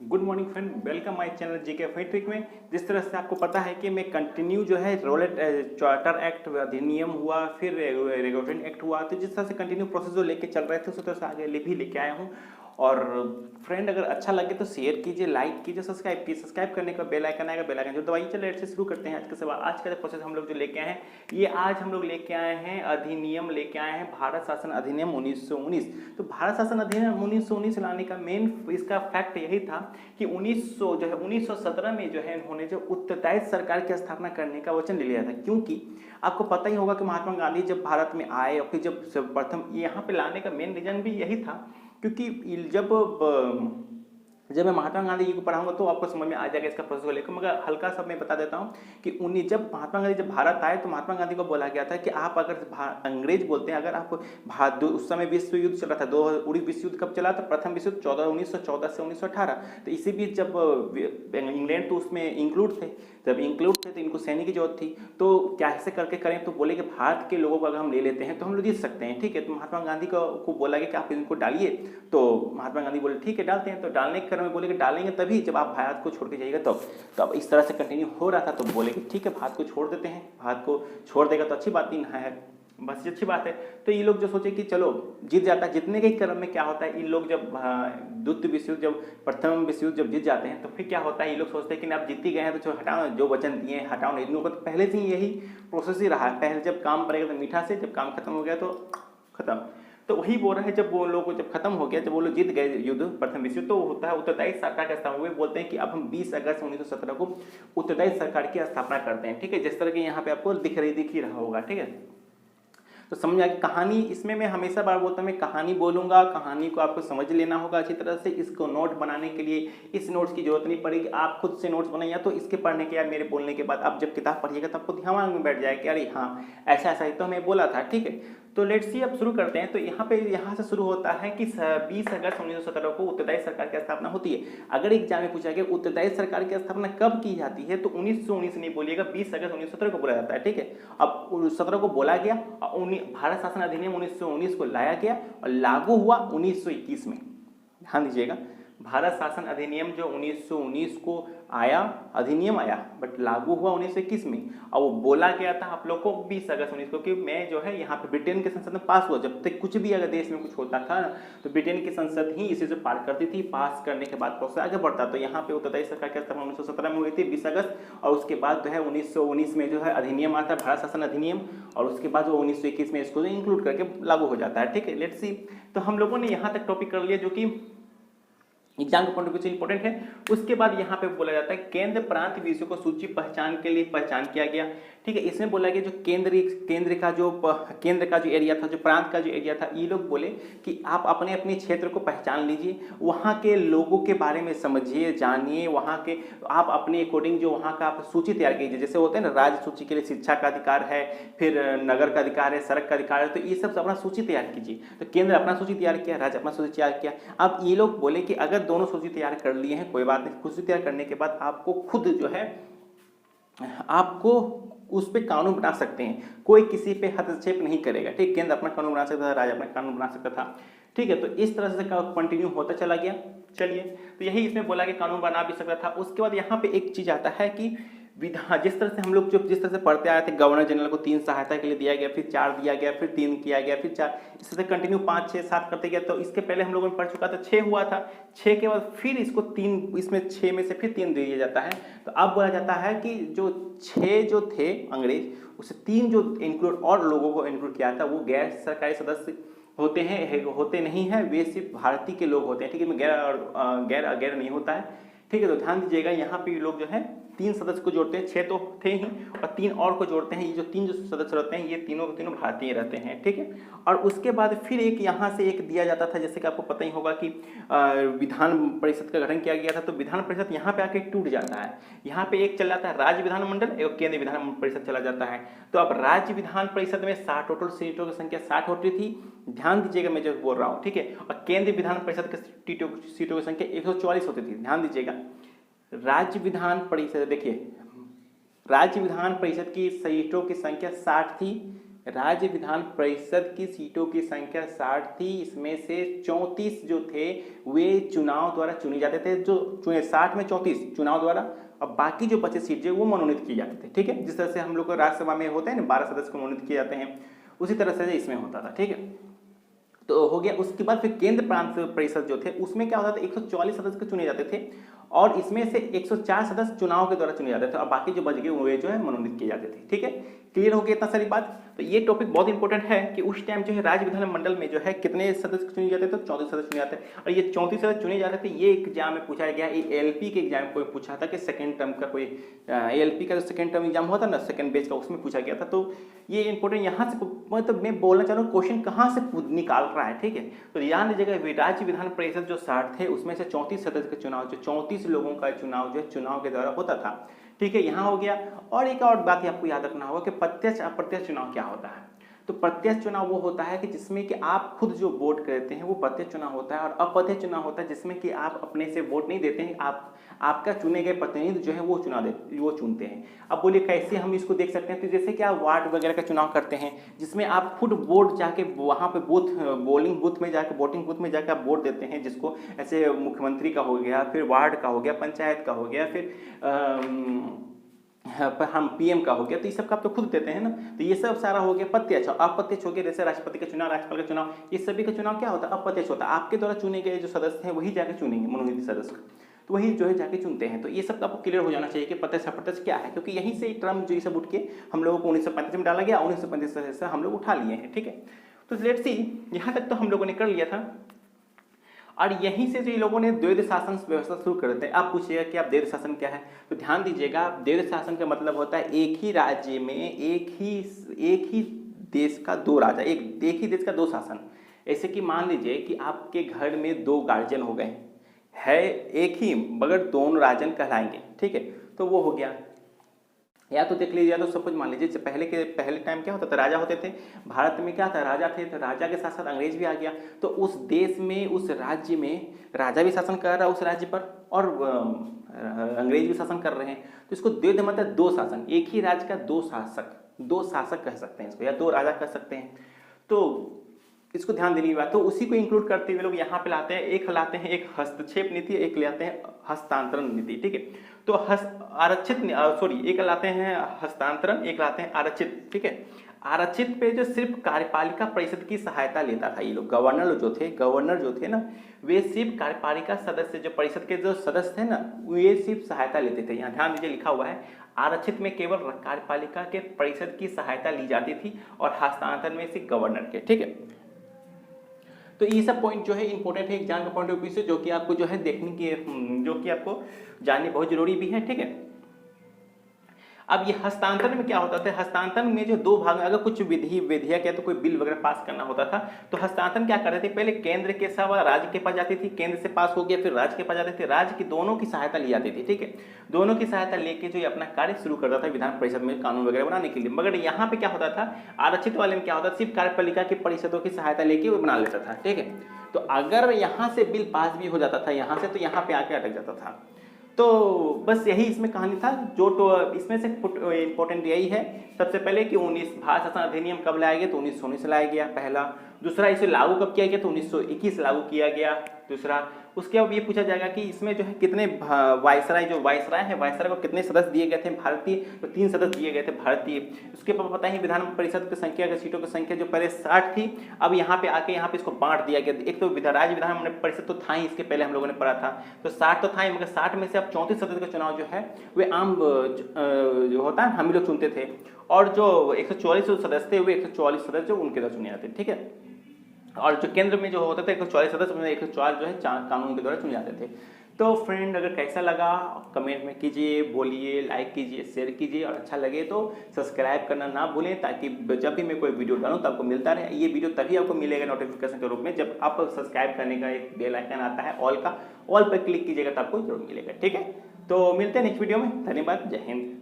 Good morning friend, welcome my channel GK funny trick में। जिस तरह से आपको पता है कि मैं कंटिन्यू जो है रोलेट चार्टर एक्ट अधिनियम हुआ, फिर रेगुलेटरी एक्ट हुआ, तो जिस तरह से कंटिन्यू प्रोसेस जो लेके चल रहे थे उसी तरह से आगे भी लेके आया हूँ। और फ्रेंड अगर अच्छा लगे तो शेयर कीजिए, लाइक कीजिए, सब्सक्राइब कीजिए। सब्सक्राइब करने का बेल आइकन आएगा, बेल आइकन जो दबाइए। चलिए लेट से शुरू करते हैं आज का सवाल। आज का जो प्रोसेस हम लोग जो लेके आए हैं, ये आज हम लोग लेके आए हैं अधिनियम लेके आए हैं भारत शासन अधिनियम 1919। तो भारत शासन अधिनियम 1919 लाने का मेन इसका फैक्ट यही था कि 1917 में जो है इन्होंने जो उत्तरदायित्व सरकार की स्थापना करने का वचन ले लिया था। क्योंकि आपको पता ही होगा कि महात्मा गांधी जब भारत में आए और फिर जब प्रथम यहाँ पे लाने का मेन रीजन भी यही था, क्योंकि जब मैं महात्मा गांधी जी को पढ़ाऊंगा तो आपको समझ में आ जाएगा इसका प्रोसेस को लेकर, मगर हल्का सा मैं बता देता हूँ कि जब महात्मा गांधी जब भारत आए तो महात्मा गांधी को बोला गया था कि आप अगर अंग्रेज बोलते हैं, अगर आप उस समय विश्व युद्ध चला था, 2 विश्व युद्ध कब चला था? प्रथम विश्व युद्ध 1914 से 1918। तो इसी बीच जब इंग्लैंड तो उसमें इंक्लूड थे, जब इंक्लूड थे तो इनको सैनिक की जरूरत थी, तो कैसे करके करें? तो बोले कि भारत के लोगों को अगर हम ले लेते हैं तो हम लोग जीत सकते हैं, ठीक है। तो महात्मा गांधी को बोला गया कि आप इनको डालिए, तो महात्मा गांधी बोले ठीक है डालते हैं। तो डालने के क्रम में बोले कि डालेंगे तभी जब आप भारत को छोड़ के जाइएगा तब। तो अब इस तरह से कंटिन्यू हो रहा था, तो बोले कि ठीक है भारत को छोड़ देते हैं, भारत को छोड़ देगा तो अच्छी बात ही है, बस अच्छी बात है। तो ये लोग जो सोचे कि चलो जीत जाता है, जीतने के क्रम में क्या होता है, इन लोग जब द्वितीय विश्व युद्ध जब प्रथम विश्व युद्ध जब जीत जाते हैं तो फिर क्या होता है, ये लोग सोचते हैं कि आप जीत ही गए हैं तो हटाओ, जो वचन दिए हैं हटाओ नहीं। इन लोगों को तो पहले से ही यही प्रोसेस ही रहा है, पहले जब काम पड़ेगा तो मीठा से, जब काम खत्म हो गया तो खत्म। तो वही बोल रहे हैं, जब वो लोग जब खत्म हो गया, जब वो लोग जीत गए युद्ध प्रथम विश्व, तो होता है उत्तरदायी सरकार का स्थापना। वो बोलते हैं कि अब हम 20 अगस्त 1917 को उत्तरदायी सरकार की स्थापना करते हैं, ठीक है। जिस तरह के यहाँ पे आपको दिख ही रहा होगा, ठीक है। तो समझ आ गई कहानी। इसमें मैं हमेशा बार बोलता हूँ, मैं कहानी बोलूंगा, कहानी को आपको समझ लेना होगा अच्छी तरह से। इसको नोट बनाने के लिए इस नोट्स की जरूरत नहीं पड़ेगी, आप खुद से नोट्स बनाइए, तो इसके पढ़ने के या मेरे बोलने के बाद आप जब किताब पढ़िएगा तो आपको ध्यान में बैठ जाएगा कि अरे हाँ ऐसा ऐसा ही तो हमें बोला था, ठीक है। तो लेट्स सी अब शुरू करते हैं। तो यहाँ से शुरू होता है कि 20 अगस्त 1917 को उत्तरदायी सरकार की स्थापना होती है। अगर एग्जाम में पूछा गया उत्तरदायी सरकार की स्थापना कब की जाती है, तो 1919 नहीं बोलिएगा, 20 अगस्त 1917 को बोला जाता है, ठीक है। अब 17 को बोला गया और भारत शासन अधिनियम 1919 को लाया गया और लागू हुआ 1921 में। ध्यान दीजिएगा, भारत शासन अधिनियम जो 1919 को आया, अधिनियम आया, बट लागू हुआ 1921 में। और वो बोला गया था आप लोग को 20 अगस्त 19 को, कि मैं जो है यहाँ पे ब्रिटेन के संसद में पास हुआ। जब तक कुछ भी अगर देश में कुछ होता था तो ब्रिटेन की संसद ही इसे जो पार करती थी, पास करने के बाद प्रोसेस आगे बढ़ता। तो यहाँ पे उत्तरदायी सरकार की स्थापना 1917 में हुई थी 20 अगस्त, और उसके बाद जो है 1919 में जो है अधिनियम आता है भारत शासन अधिनियम, और उसके बाद वो 1921 में इसको इंक्लूड करके लागू हो जाता है, ठीक है। Let's see. तो हम लोगों ने यहाँ तक टॉपिक कर लिया जो कि एग्जाम के पॉइंट ऑफ व्यू से इंपॉर्टेंट है। उसके बाद यहाँ पे बोला जाता है केंद्र प्रांत विषयों को सूची पहचान के लिए पहचान किया गया, ठीक है। इसमें बोला गया जो केंद्र का जो एरिया था, जो प्रांत का जो एरिया था, ये लोग बोले कि आप अपने अपने क्षेत्र को पहचान लीजिए, वहाँ के लोगों के बारे में समझिए, जानिए, वहाँ के आप अपने अकॉर्डिंग जो वहाँ का आप सूची तैयार कीजिए। जैसे होते हैं ना, राज्य सूची के लिए शिक्षा का अधिकार है, फिर नगर का अधिकार है, सड़क का अधिकार है, तो ये सब अपना सूची तैयार कीजिए। तो केंद्र अपना सूची तैयार किया, राज्य अपना सूची तैयार किया। अब ये लोग बोले कि अगर दोनों सूची तैयार कर लिए हैं कोई बात नहीं, सूची तैयार करने के बाद आपको खुद जो है आपको उस पर कानून बना सकते हैं, कोई किसी पे हस्तक्षेप नहीं करेगा, ठीक। केंद्र अपना कानून बना सकता था, राज्य अपना कानून बना सकता था, ठीक है। तो इस तरह से कंटिन्यू होता चला गया। चलिए, तो यही इसमें बोला कि कानून बना भी सकता था। उसके बाद यहाँ पे एक चीज आता है कि विधान, जिस तरह से हम लोग जिस तरह से पढ़ते आए थे, गवर्नर जनरल को 3 सहायता के लिए दिया गया, फिर 4 दिया गया, फिर 3 किया गया, फिर 4, इस तरह से कंटिन्यू 5, 6, 7 करते गया। तो इसके पहले हम लोगों ने पढ़ चुका था 6 हुआ था, 6 के बाद फिर इसको 3, इसमें 6 में से फिर 3 दिया जाता है। तो अब बोला जाता है कि जो 6 जो थे अंग्रेज, उसे 3 जो इंक्लूड और लोगों को इंक्लूड किया था, वो गैर सरकारी सदस्य होते नहीं है, वे सिर्फ भारतीय के लोग होते हैं, ठीक है। गैर नहीं होता है, ठीक है। तो ध्यान दीजिएगा, यहाँ पे लोग जो है 3 सदस्य को जोड़ते हैं, 6 तो थे ही और 3 और को जोड़ते हैं। ये जो 3 जो सदस्य रहते हैं, ये तीनों के तीनों भारतीय रहते हैं, ठीक है। और उसके बाद फिर एक यहाँ से एक दिया जाता था, जैसे कि आपको पता ही होगा कि विधान परिषद का गठन किया गया था। तो विधान परिषद यहाँ पे आके टूट जाता है। यहाँ पे एक चल जाता है राज्य विधानमंडल, एक केंद्रीय विधान परिषद चला जाता है। तो अब राज्य विधान परिषद में 60 टोटल सीटों की संख्या 60 होती थी, ध्यान दीजिएगा मैं जो बोल रहा हूँ, ठीक है। और केंद्रीय विधान परिषद के सीटों की संख्या 144 होती थी, ध्यान दीजिएगा। राज्य विधान परिषद, देखिए राज्य विधान परिषद की सीटों की संख्या 60 थी, राज्य विधान परिषद की सीटों की संख्या 60 थी, इसमें से 34 जो थे वे चुनाव द्वारा चुने जाते थे, जो चुने 60 में 34 चुनाव द्वारा, और बाकी जो 25 सीट जो वो मनोनीत किए जाते थे। ठीक है, जिस तरह से हम लोग को राज्यसभा में होता है ना 12 सदस्य को मनोनीत किए जाते हैं, उसी तरह से इसमें होता था। ठीक है, तो हो गया। उसके बाद फिर केंद्र प्रांत परिषद जो थे उसमें क्या होता था, 144 सदस्य चुने जाते थे, और इसमें से 104 सदस्य चुनाव के द्वारा चुने जाते थे, और बाकी जो बच गए वे जो है मनोनीत किए जाते थे। ठीक है, क्लियर हो गया इतना सारी बात। तो ये टॉपिक बहुत इंपॉर्टेंट है कि उस टाइम जो है राज्य विधानमंडल में जो है कितने सदस्य चुने जाते थे, 34 सदस्य चुने जाते हैं, और ये 34 सदस्य चुने जाते थे। ये एग्जाम में पूछा गया, एएलपी के एग्जाम में कोई पूछा था कि सेकंड टर्म का कोई एएलपी का जो सेकंड टर्म एग्जाम होता ना, सेकंड बेच का, उसमें पूछा गया था। तो ये इंपॉर्टेंट यहाँ से मतलब मैं बोलना चाह रहा हूँ क्वेश्चन कहाँ से निकाल रहा है। ठीक है, तो ध्यान दीजिएगा, राज्य विधान परिषद जो 60 थे उसमें से 34 सदस्य का चुनाव, जो 34 लोगों का चुनाव जो है चुनाव के द्वारा होता था। ठीक है, यहाँ हो गया। और एक और बात आपको याद रखना होगा कि प्रत्यक्ष अप्रत्यक्ष चुनाव क्या होता है। तो प्रत्यक्ष चुनाव वो होता है कि जिसमें कि आप खुद जो वोट करते हैं वो प्रत्यक्ष चुनाव होता है, और अप्रत्यक्ष चुनाव होता है जिसमें कि आप अपने से वोट नहीं देते हैं, आपका चुने गए प्रतिनिधि जो है वो चुनते हैं। अब बोलिए कैसे हम इसको देख सकते हैं, तो जैसे कि आप वार्ड वगैरह का चुनाव करते हैं जिसमें आप खुद वोट जाके वहाँ पे वोटिंग बूथ में जाकर आप वोट देते हैं, जिसको ऐसे मुख्यमंत्री का हो गया, फिर वार्ड का हो गया, पंचायत का हो गया, फिर हम पीएम का हो गया, तो ये सब का आप तो खुद देते हैं ना। तो ये सब सारा हो गया प्रत्यक्ष। अप्रत्यक्ष हो गया जैसे राष्ट्रपति का चुनाव, राज्यपाल का चुनाव, ये सभी का चुनाव क्या होता है, अप्रत्यक्ष होता है। आपके द्वारा चुने गए जो सदस्य हैं वही जाके चुनेंगे, मनोनीत सदस्य, तो वही जो है जाके चुनते हैं। तो ये सब आपको क्लियर हो जाना चाहिए कि प्रत्यक्ष अप्रत्यक्ष क्या है, क्योंकि यहीं से टर्म जो ये सब उठ के हम लोगों को 1935 में डाला गया, 1935 से हम लोग उठा लिए हैं। ठीक है, तो लेट्स सी, यहाँ तक तो हम लोगों ने कर लिया था, और यहीं से जो ये लोगों ने द्वैध शासन व्यवस्था शुरू कर देते हैं। आप पूछिएगा कि आप द्वैध शासन क्या है, तो ध्यान दीजिएगा, द्वैध शासन का मतलब होता है एक ही राज्य में एक ही देश का दो राजा, एक ही देश का दो शासन। ऐसे कि मान लीजिए कि आपके घर में दो गार्जियन हो गए है, एक ही मगर दोनों राजन कहलाएंगे। ठीक है, तो वो हो गया। या तो देख लीजिए, या तो सब कुछ मान लीजिए, पहले टाइम क्या होता था, राजा होते थे। भारत में क्या था, राजा थे, तो राजा के साथ साथ अंग्रेज भी आ गया। तो उस देश में, उस राज्य में राजा भी शासन कर रहा है उस राज्य पर, और अंग्रेज भी शासन कर रहे हैं। तो इसको द्वैध मतलब दो शासन, एक ही राज्य का दो शासक कह सकते हैं इसको, या दो राजा कह सकते हैं। तो इसको ध्यान देने की बात, तो उसी को इंक्लूड करते हुए लोग यहाँ पे लाते हैं, एक हस्तक्षेप नीति, एक लाते हैं हस्तांतरण नीति। ठीक है, तो एक लाते हैं हस्तांतरण, एक लाते हैं आरक्षित। ठीक है, आरक्षित पे जो सिर्फ कार्यपालिका परिषद की सहायता लेता था ये लोग, गवर्नर जो थे ना, वे सिर्फ कार्यपालिका सदस्य, जो परिषद के जो सदस्य थे ना, वे सिर्फ सहायता लेते थे। यहाँ ध्यान दीजिए, लिखा हुआ है आरक्षित में केवल कार्यपालिका के परिषद की सहायता ली जाती थी, और हस्तांतरण में सिर्फ गवर्नर के। ठीक है, तो ये सब पॉइंट जो है इंपॉर्टेंट है एग्जाम के पॉइंट ऑफ व्यू से, जो कि आपको जो है देखने की, जो कि आपको जाननी बहुत जरूरी भी है। ठीक है, अब ये हस्तांतरण में क्या होता था, हस्तांतरण में जो दो भाग में अगर कुछ विधेयक या तो कोई बिल वगैरह पास करना होता था, तो हस्तांतरण क्या करते थे, पहले केंद्र के सवा राज्य के पास जाती थी, केंद्र से पास हो गया, फिर राज्य के पास जाते थे, राज्य की दोनों की सहायता ली जाती थी। ठीक है, दोनों की सहायता लेके जो अपना कार्य शुरू करता था विधान परिषद में कानून वगैरह बनाने के लिए। मगर यहाँ पे क्या होता था, आरक्षित वाले में क्या होता था, सिर्फ कार्यपालिका की परिषदों की सहायता लेके वो बना लेता था। ठीक है, तो अगर यहाँ से बिल पास भी हो जाता था यहाँ से, तो यहाँ पे आके अटक जाता था। तो बस यही इसमें कहानी था। जो तो इसमें से इम्पोर्टेंट यही है, सबसे पहले कि भारत शासन अधिनियम कब लाया गया, तो 1919 से लाया गया पहला। दूसरा, इसे लागू कब किया गया, तो 1921 लागू किया गया दूसरा। उसके बाद ये पूछा जाएगा कि इसमें जो है कितने वायसराय है, वायसराय को कितने सदस्य दिए गए थे भारतीय, तो 3 सदस्य दिए गए थे भारतीय। उसके बाद पता ही विधान परिषद की संख्या, सीटों की संख्या जो पहले 60 थी, अब यहाँ पे आके यहाँ पे इसको बांट दिया गया। एक तो राज्य विधान परिषद तो था ही, इसके पहले हम लोगों ने पढ़ा था, तो 60 तो था ही, मगर 60 में से अब 34 सदस्य का चुनाव जो है वे आम जो होता है हम लोग चुनते थे, और जो 144 सदस्य थे वे 144 सदस्य जो उनके द्वारा चुने जाते थे। ठीक है, और जो केंद्र में जो होता था 144 सदस्य में 104 जो है कानून के द्वारा चुने जाते थे। तो फ्रेंड, अगर कैसा लगा कमेंट में कीजिए, बोलिए, लाइक कीजिए, शेयर कीजिए, और अच्छा लगे तो सब्सक्राइब करना ना भूलें, ताकि जब भी मैं कोई वीडियो डालूं तो आपको मिलता रहे। ये वीडियो तभी आपको मिलेगा नोटिफिकेशन के रूप में जब आप सब्सक्राइब करने का एक बेल आइकन आता है ऑल का, ऑल पर क्लिक कीजिएगा तो आपको जरूर मिलेगा। ठीक है, तो मिलते हैं नेक्स्ट वीडियो में। धन्यवाद, जय हिंद।